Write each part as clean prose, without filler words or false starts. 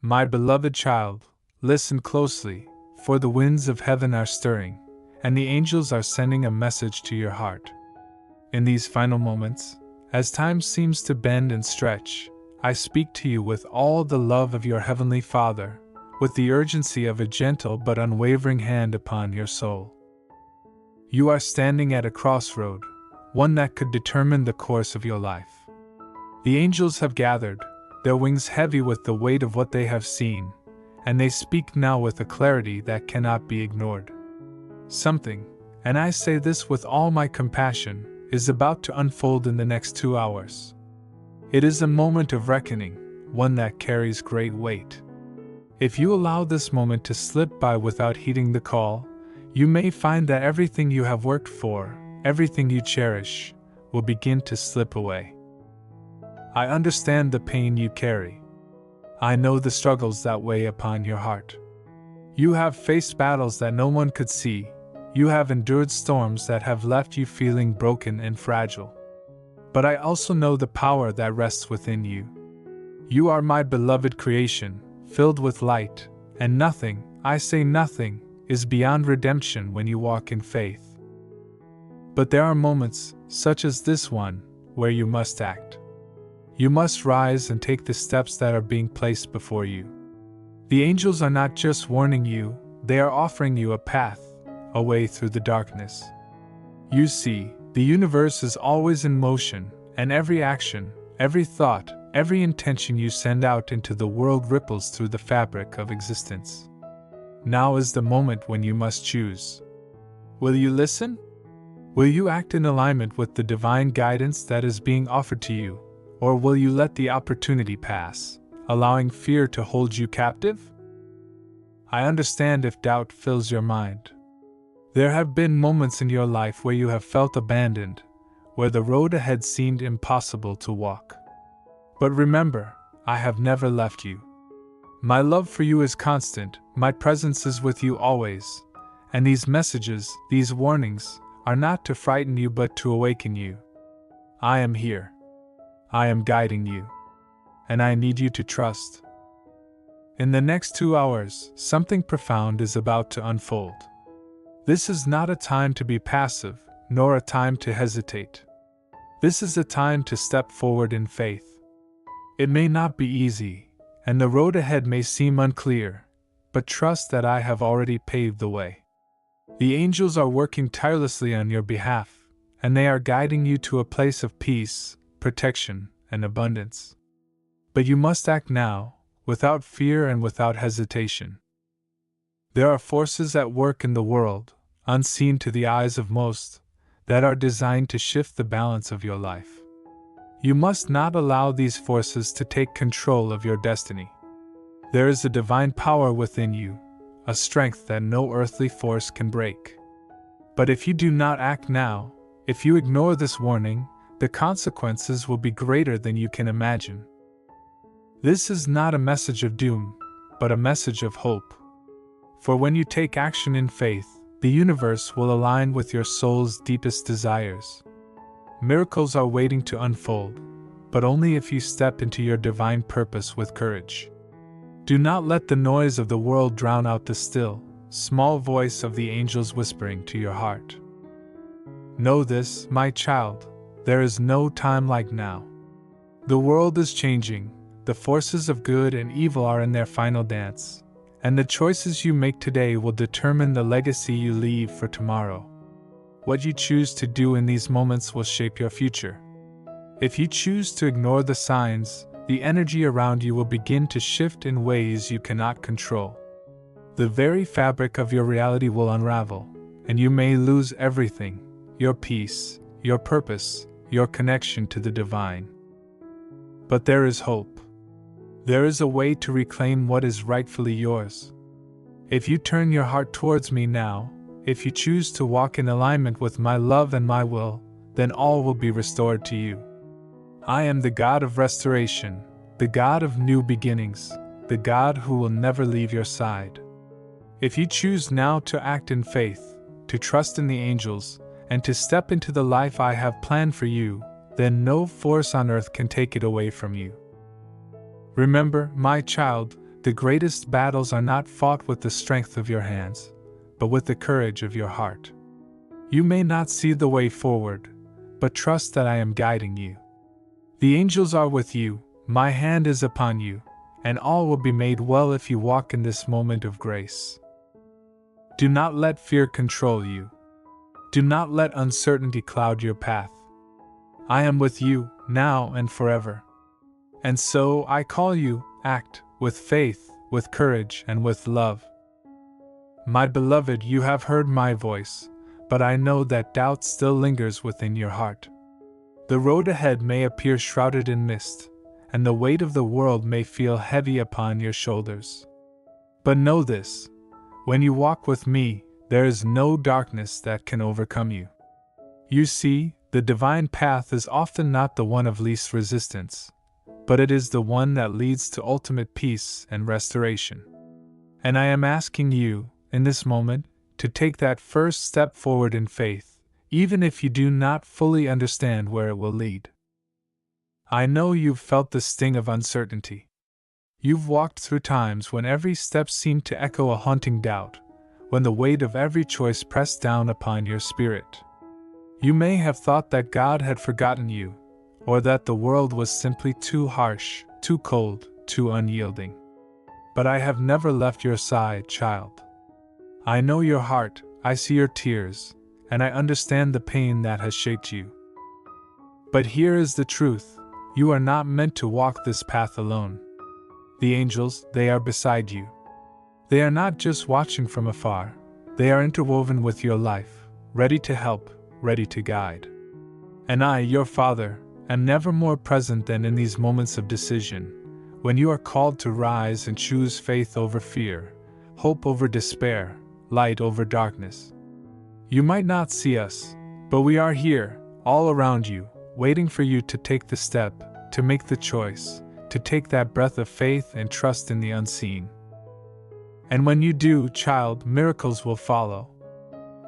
My beloved child, listen closely, for the winds of heaven are stirring, and the angels are sending a message to your heart. In these final moments, as time seems to bend and stretch, I speak to you with all the love of your Heavenly Father, with the urgency of a gentle but unwavering hand upon your soul. You are standing at a crossroad, one that could determine the course of your life. The angels have gathered, their wings heavy with the weight of what they have seen, and they speak now with a clarity that cannot be ignored. Something, and I say this with all my compassion, is about to unfold in the next 2 hours. It is a moment of reckoning, one that carries great weight. If you allow this moment to slip by without heeding the call, you may find that everything you have worked for, everything you cherish, will begin to slip away. I understand the pain you carry. I know the struggles that weigh upon your heart. You have faced battles that no one could see. You have endured storms that have left you feeling broken and fragile. But I also know the power that rests within you. You are my beloved creation, filled with light, and nothing, I say nothing, is beyond redemption when you walk in faith. But there are moments, such as this one, where you must act. You must rise and take the steps that are being placed before you. The angels are not just warning you, they are offering you a path, a way through the darkness. You see, the universe is always in motion, and every action, every thought, every intention you send out into the world ripples through the fabric of existence. Now is the moment when you must choose. Will you listen? Will you act in alignment with the divine guidance that is being offered to you? Or will you let the opportunity pass, allowing fear to hold you captive? I understand if doubt fills your mind. There have been moments in your life where you have felt abandoned, where the road ahead seemed impossible to walk. But remember, I have never left you. My love for you is constant, my presence is with you always, and these messages, these warnings, are not to frighten you but to awaken you. I am here. I am guiding you. And I need you to trust. In the next 2 hours, something profound is about to unfold. This is not a time to be passive, nor a time to hesitate. This is a time to step forward in faith. It may not be easy, and the road ahead may seem unclear, but trust that I have already paved the way. The angels are working tirelessly on your behalf, and they are guiding you to a place of peace, protection, and abundance. But you must act now, without fear and without hesitation. There are forces at work in the world, unseen to the eyes of most, that are designed to shift the balance of your life. You must not allow these forces to take control of your destiny. There is a divine power within you, a strength that no earthly force can break. But if you do not act now, if you ignore this warning, the consequences will be greater than you can imagine. This is not a message of doom, but a message of hope. For when you take action in faith, the universe will align with your soul's deepest desires. Miracles are waiting to unfold, but only if you step into your divine purpose with courage. Do not let the noise of the world drown out the still, small voice of the angels whispering to your heart. Know this, my child, there is no time like now. The world is changing, the forces of good and evil are in their final dance, and the choices you make today will determine the legacy you leave for tomorrow. What you choose to do in these moments will shape your future. If you choose to ignore the signs, the energy around you will begin to shift in ways you cannot control. The very fabric of your reality will unravel, and you may lose everything: your peace, your purpose, your connection to the divine. But there is hope. There is a way to reclaim what is rightfully yours. If you turn your heart towards me now, if you choose to walk in alignment with my love and my will, then all will be restored to you. I am the God of restoration, the God of new beginnings, the God who will never leave your side. If you choose now to act in faith, to trust in the angels, and to step into the life I have planned for you, then no force on earth can take it away from you. Remember, my child, the greatest battles are not fought with the strength of your hands, but with the courage of your heart. You may not see the way forward, but trust that I am guiding you. The angels are with you, my hand is upon you, and all will be made well if you walk in this moment of grace. Do not let fear control you. Do not let uncertainty cloud your path. I am with you, now and forever. And so I call you, act, with faith, with courage, and with love. My beloved, you have heard my voice, but I know that doubt still lingers within your heart. The road ahead may appear shrouded in mist, and the weight of the world may feel heavy upon your shoulders. But know this, when you walk with me, there is no darkness that can overcome you. You see, the divine path is often not the one of least resistance, but it is the one that leads to ultimate peace and restoration. And I am asking you, in this moment, to take that first step forward in faith, even if you do not fully understand where it will lead. I know you've felt the sting of uncertainty. You've walked through times when every step seemed to echo a haunting doubt, when the weight of every choice pressed down upon your spirit. You may have thought that God had forgotten you, or that the world was simply too harsh, too cold, too unyielding. But I have never left your side, child. I know your heart, I see your tears, and I understand the pain that has shaped you. But here is the truth, you are not meant to walk this path alone. The angels, they are beside you. They are not just watching from afar, they are interwoven with your life, ready to help, ready to guide. And I, your Father, am never more present than in these moments of decision, when you are called to rise and choose faith over fear, hope over despair, light over darkness. You might not see us, but we are here, all around you, waiting for you to take the step, to make the choice, to take that breath of faith and trust in the unseen. And when you do, child, miracles will follow.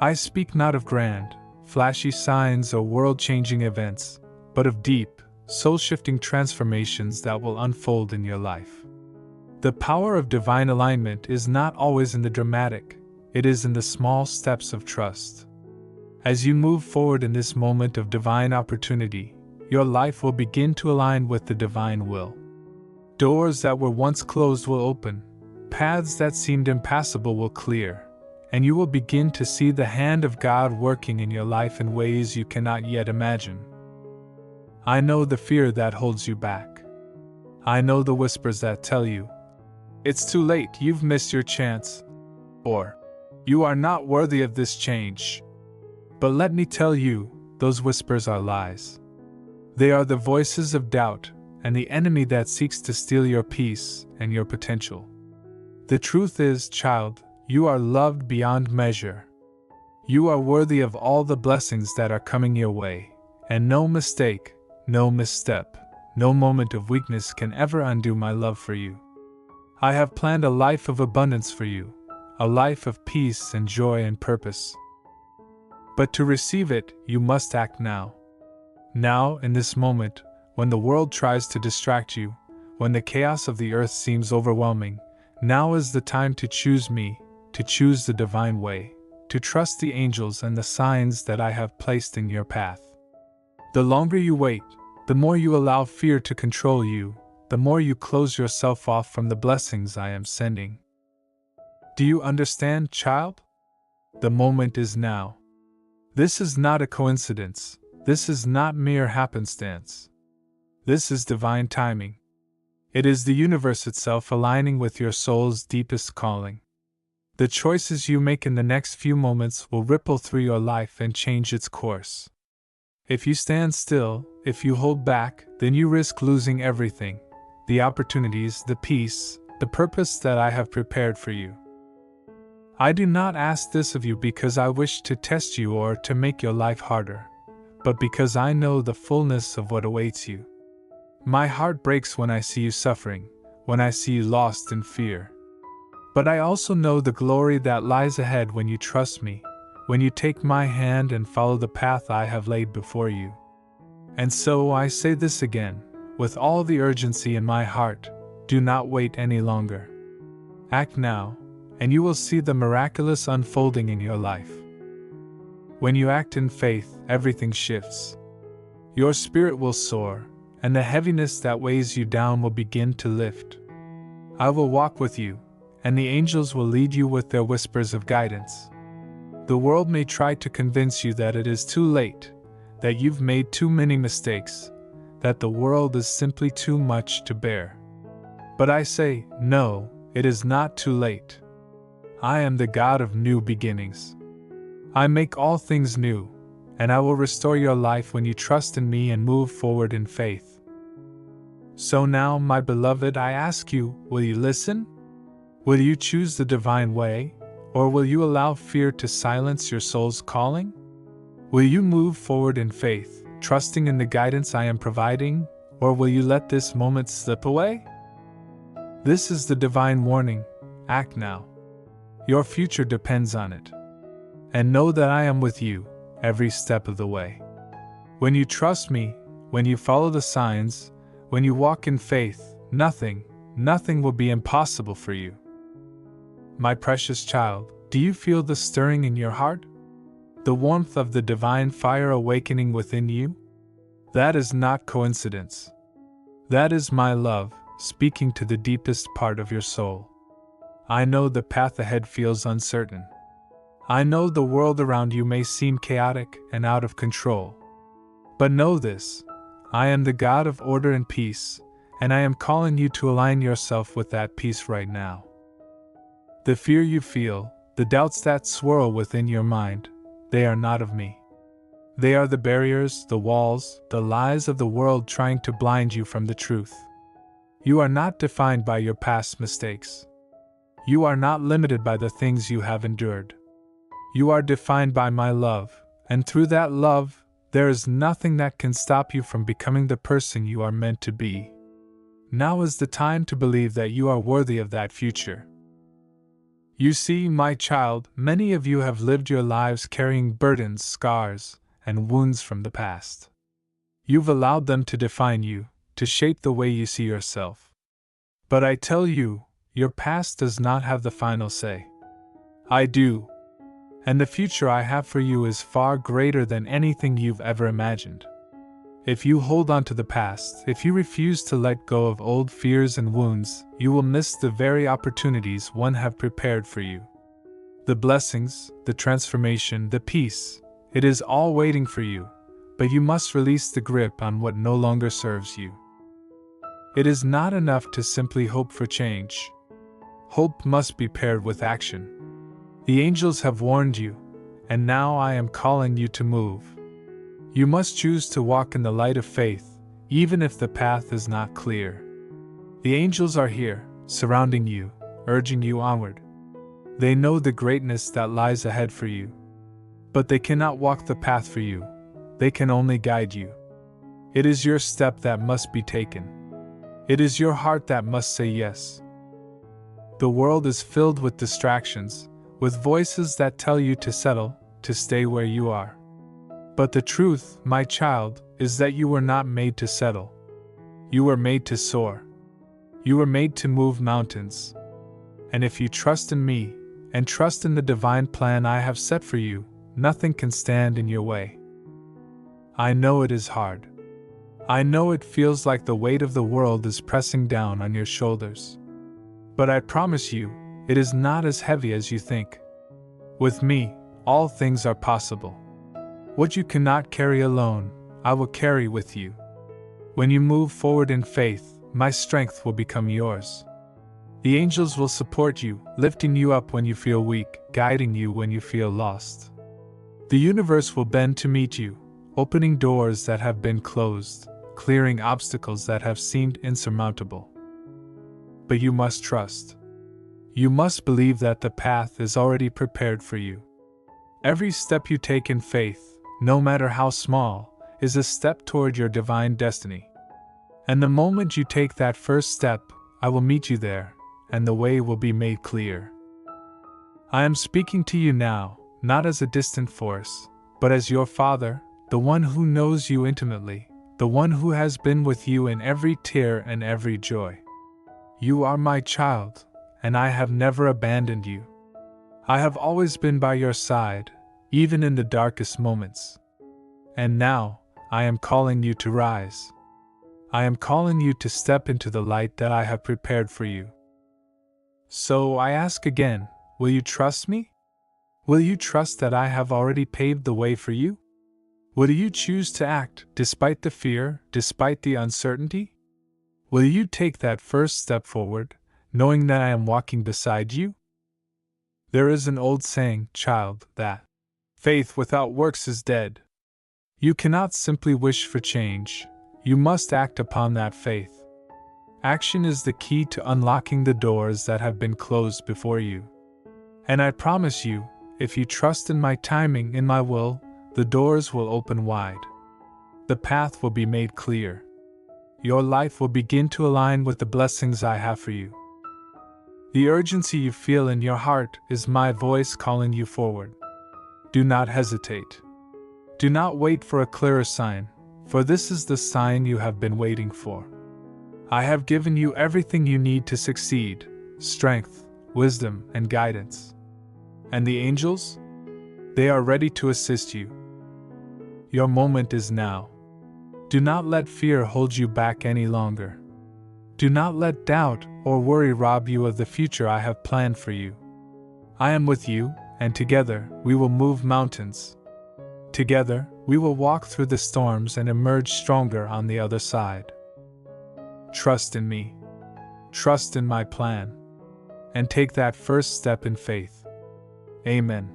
I speak not of grand, flashy signs or world-changing events, but of deep, soul-shifting transformations that will unfold in your life. The power of divine alignment is not always in the dramatic, it is in the small steps of trust. As you move forward in this moment of divine opportunity, your life will begin to align with the divine will. Doors that were once closed will open, paths that seemed impassable will clear, and you will begin to see the hand of God working in your life in ways you cannot yet imagine. I know the fear that holds you back. I know the whispers that tell you, it's too late, you've missed your chance, or you are not worthy of this change. But let me tell you, those whispers are lies. They are the voices of doubt and the enemy that seeks to steal your peace and your potential. The truth is, child, you are loved beyond measure. You are worthy of all the blessings that are coming your way, and no mistake, no misstep, no moment of weakness can ever undo my love for you. I have planned a life of abundance for you, a life of peace and joy and purpose. But to receive it, you must act now. Now, in this moment, when the world tries to distract you, when the chaos of the earth seems overwhelming, now is the time to choose me, to choose the divine way, to trust the angels and the signs that I have placed in your path. The longer you wait, the more you allow fear to control you, the more you close yourself off from the blessings I am sending. Do you understand, child? The moment is now. This is not a coincidence. This is not mere happenstance. This is divine timing. It is the universe itself aligning with your soul's deepest calling. The choices you make in the next few moments will ripple through your life and change its course. If you stand still, if you hold back, then you risk losing everything: the opportunities, the peace, the purpose that I have prepared for you. I do not ask this of you because I wish to test you or to make your life harder, but because I know the fullness of what awaits you. My heart breaks when I see you suffering, when I see you lost in fear. But I also know the glory that lies ahead when you trust me, when you take my hand and follow the path I have laid before you. And so I say this again, with all the urgency in my heart: do not wait any longer. Act now, and you will see the miraculous unfolding in your life. When you act in faith, everything shifts. Your spirit will soar, and the heaviness that weighs you down will begin to lift. I will walk with you, and the angels will lead you with their whispers of guidance. The world may try to convince you that it is too late, that you've made too many mistakes, that the world is simply too much to bear. But I say, no, it is not too late. I am the God of new beginnings. I make all things new, and I will restore your life when you trust in me and move forward in faith. So now, my beloved, I ask you, will you listen? Will you choose the divine way, or will you allow fear to silence your soul's calling? Will you move forward in faith, trusting in the guidance I am providing, or will you let this moment slip away? This is the divine warning. Act now. Your future depends on it. And know that I am with you every step of the way. When you trust me, when you follow the signs, when you walk in faith, nothing will be impossible for you. My precious child, do you feel the stirring in your heart? The warmth of the divine fire awakening within you? That is not coincidence. That is my love, speaking to the deepest part of your soul. I know the path ahead feels uncertain. I know the world around you may seem chaotic and out of control. But know this, I am the God of order and peace, and I am calling you to align yourself with that peace right now. The fear you feel, the doubts that swirl within your mind, they are not of me. They are the barriers, the walls, the lies of the world trying to blind you from the truth. You are not defined by your past mistakes. You are not limited by the things you have endured. You are defined by my love, and through that love, there is nothing that can stop you from becoming the person you are meant to be. Now is the time to believe that you are worthy of that future. You see, my child, many of you have lived your lives carrying burdens, scars, and wounds from the past. You've allowed them to define you, to shape the way you see yourself. But I tell you, your past does not have the final say. I do. And the future I have for you is far greater than anything you've ever imagined. If you hold on to the past, if you refuse to let go of old fears and wounds, you will miss the very opportunities one have prepared for you. The blessings, the transformation, the peace, it is all waiting for you, but you must release the grip on what no longer serves you. It is not enough to simply hope for change. Hope must be paired with action. The angels have warned you, and now I am calling you to move. You must choose to walk in the light of faith, even if the path is not clear. The angels are here, surrounding you, urging you onward. They know the greatness that lies ahead for you. But they cannot walk the path for you, they can only guide you. It is your step that must be taken. It is your heart that must say yes. The world is filled with distractions, with voices that tell you to settle, to stay where you are. But the truth, my child, is that you were not made to settle. You were made to soar. You were made to move mountains. And if you trust in me, and trust in the divine plan I have set for you, nothing can stand in your way. I know it is hard. I know it feels like the weight of the world is pressing down on your shoulders. But I promise you, it is not as heavy as you think. With me, all things are possible. What you cannot carry alone, I will carry with you. When you move forward in faith, my strength will become yours. The angels will support you, lifting you up when you feel weak, guiding you when you feel lost. The universe will bend to meet you, opening doors that have been closed, clearing obstacles that have seemed insurmountable. But you must trust. You must believe that the path is already prepared for you. Every step you take in faith, no matter how small, is a step toward your divine destiny. And the moment you take that first step, I will meet you there, and the way will be made clear. I am speaking to you now, not as a distant force, but as your Father, the one who knows you intimately, the one who has been with you in every tear and every joy. You are my child, and I have never abandoned you. I have always been by your side, even in the darkest moments. And now, I am calling you to rise. I am calling you to step into the light that I have prepared for you. So I ask again, will you trust me? Will you trust that I have already paved the way for you? Will you choose to act despite the fear, despite the uncertainty? Will you take that first step forward, knowing that I am walking beside you? There is an old saying, child, that faith without works is dead. You cannot simply wish for change, you must act upon that faith. Action is the key to unlocking the doors that have been closed before you. And I promise you, if you trust in my timing, in my will, the doors will open wide. The path will be made clear. Your life will begin to align with the blessings I have for you. The urgency you feel in your heart is my voice calling you forward. Do not hesitate. Do not wait for a clearer sign, for this is the sign you have been waiting for. I have given you everything you need to succeed: strength, wisdom, and guidance. And the angels? They are ready to assist you. Your moment is now. Do not let fear hold you back any longer. Do not let doubt or worry rob you of the future I have planned for you. I am with you, and together we will move mountains. Together we will walk through the storms and emerge stronger on the other side. Trust in me. Trust in my plan. And take that first step in faith. Amen.